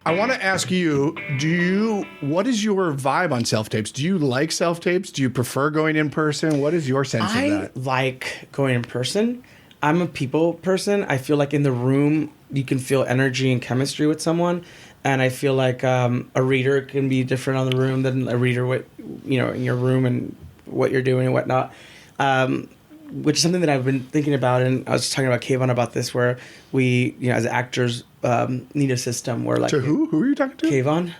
I want to ask you, what is your vibe on self-tapes? Do you like self-tapes? Do you prefer going in person? What is your sense of that? I like going in person. I'm a people person. I feel like in the room, you can feel energy and chemistry with someone. And I feel like a reader can be different on the room than a reader, in your room and what you're doing and whatnot. Which is something that I've been thinking about, and I was talking about Kayvon about this, where we, as actors, need a system where like... To who? Who are you talking to? Kayvon.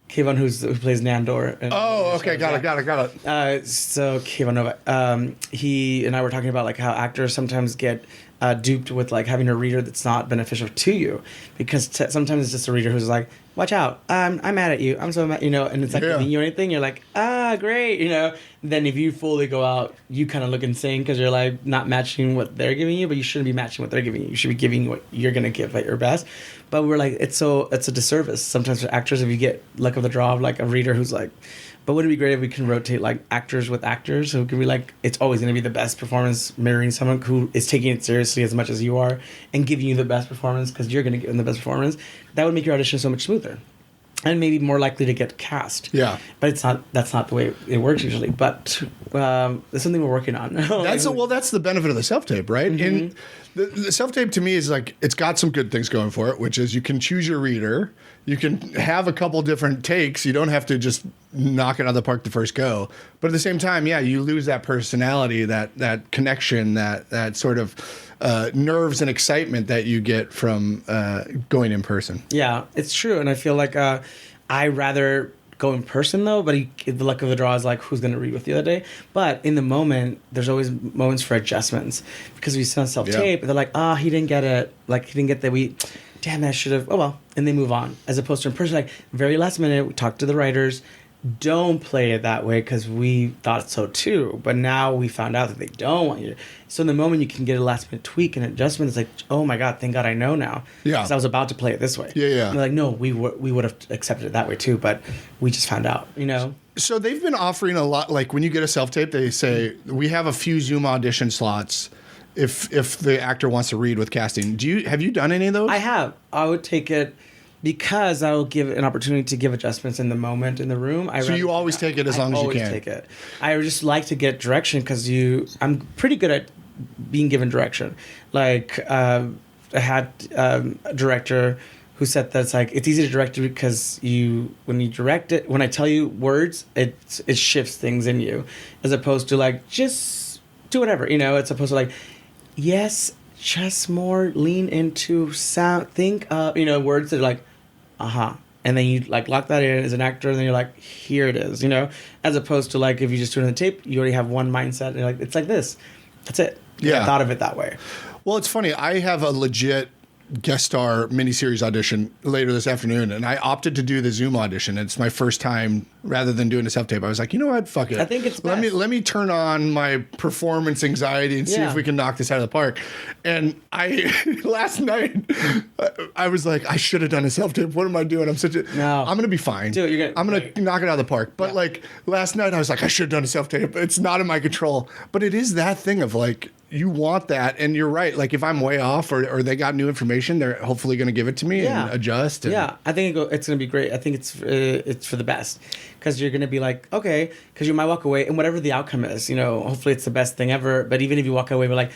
Kayvon, who plays Nandor. Oh, okay, got it. So Kayvon Nova, he and I were talking about like how actors sometimes get duped with like having a reader that's not beneficial to you, because sometimes it's just a reader who's like, watch out, I'm mad at you, I'm so mad, and it's like giving you anything, you're like, great, then if you fully go out, you kind of look insane because you're like not matching what they're giving you, but you shouldn't be matching what they're giving you. You should be giving what you're going to give at your best. But we're like, it's a disservice sometimes for actors if you get luck of the draw of like a reader who's like, but wouldn't it be great if we can rotate like actors with actors who can be like, it's always going to be the best performance, mirroring someone who is taking it seriously as much as you are and giving you the best performance because you're going to give them the best performance. That would make your audition so much smoother and maybe more likely to get cast. Yeah. But that's not the way it works usually. But it's something we're working on. That's the benefit of the self-tape, right? Mm-hmm. And the self-tape to me is like, it's got some good things going for it, which is you can choose your reader. You can have a couple different takes. You don't have to just knock it out of the park the first go. But at the same time, you lose that personality, that connection, that sort of nerves and excitement that you get from going in person. Yeah, it's true. And I feel like I rather go in person though, but the luck of the draw is like, who's going to read with you that day? But in the moment, there's always moments for adjustments because we send self-tape, they're like, he didn't get it. Like, he didn't get that. Damn, I should have, oh well. And they move on. As opposed to in person, like, very last minute, we talk to the writers. Don't play it that way because we thought so too. But now we found out that they don't want you to. So in the moment you can get a last minute tweak and adjustment, it's like, oh my God, thank God I know now. Yeah. Because I was about to play it this way. Yeah. And they're like, no, we would have accepted it that way too, but we just found out, So they've been offering a lot, like when you get a self-tape, they say, we have a few Zoom audition slots if the actor wants to read with casting. Have you done any of those? I have. I would take it because I will give an opportunity to give adjustmts in the moment in the room. So you always take it as long as you can? I always take it. I just like to get direction because I'm pretty good at being given direction. Like, I had a director who said that it's like, it's easy to direct you because when you direct it, when I tell you words, it shifts things in you as opposed to like, just do whatever, it's supposed to like, yes, just more lean into sound, think of, words that are like, and then you like lock that in as an actor, and then you're like, here it is, as opposed to like, if you just do it on the tape, you already have one mindset, and you're like, it's like this. That's it. I thought of it that way. Well, it's funny. I have a legit guest star miniseries audition later this afternoon, and I opted to do the Zoom audition. It's my first time rather than doing a self-tape. I was like, you know what? Fuck it. I think it's best. Let me turn on my performance anxiety and see if we can knock this out of the park. And last night, I was like, I should have done a self-tape. What am I doing? I'm going to be fine. Dude, I'm going to knock it out of the park. But like last night, I was like, I should have done a self-tape. It's not in my control. But it is that thing of like, you want that, and you're right. Like if I'm way off or they got new information, they're hopefully going to give it to me and adjust. I think it's going to be great. I think it's for the best because you're going to be like, okay, because you might walk away and whatever the outcome is, hopefully it's the best thing ever. But even if you walk away, we're like,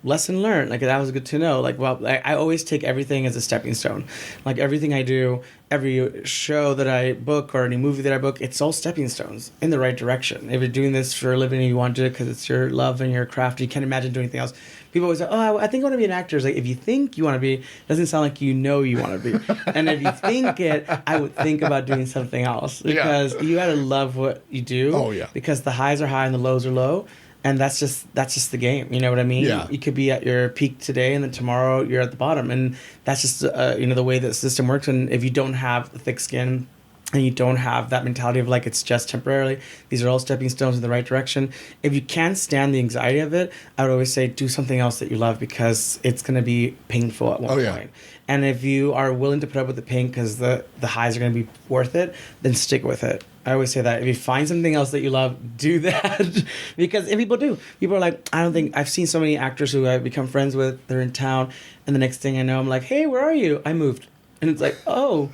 lesson learned. Like that was good to know. Like, well, I always take everything as a stepping stone. Like everything I do, every show that I book or any movie that I book, it's all stepping stones in the right direction. If you're doing this for a living and you want to do it because it's your love and your craft, you can't imagine doing anything else. People always say, I think I want to be an actor. It's like, if you think you want to be, it doesn't sound like you want to be. And if you think it, I would think about doing something else because you got to love what you do. Oh, yeah. Because the highs are high and the lows are low. And that's just the game. You know what I mean? Yeah. You could be at your peak today, and then tomorrow you're at the bottom. And that's just the way the system works. And if you don't have thick skin, and you don't have that mentality of like it's just temporarily, these are all stepping stones in the right direction. If you can't stand the anxiety of it, I would always say do something else that you love because it's going to be painful at one point. And if you are willing to put up with the pain because the highs are going to be worth it, then stick with it. I always say that if you find something else that you love, do that. Because if people do, people are like, I've seen so many actors who I've become friends with, they're in town, and the next thing I know, I'm like, hey, where are you? I moved. And it's like, oh,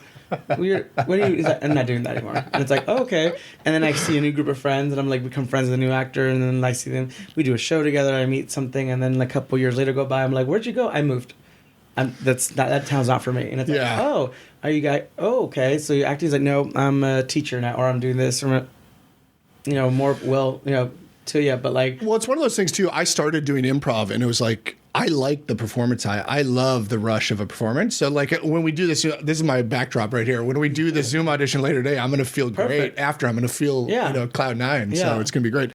weird. What are you? He's like, I'm not doing that anymore. And it's like, oh, okay. And then I see a new group of friends, and I'm like, become friends with a new actor, and then I see them. We do a show together. I meet something, and then a couple years later go by. I'm like, where'd you go? I moved. That town's not for me. And it's like, oh, are you guys? Oh, okay. So you're acting. He's like, no, I'm a teacher now, or I'm doing this, or more to you. But like, well, it's one of those things too. I started doing improv, and it was like, I like the performance high. I love the rush of a performance. So like when we do this is my backdrop right here. When we do the Zoom audition later today, I'm going to feel great after. I'm going to feel, cloud nine. Yeah. So it's going to be great.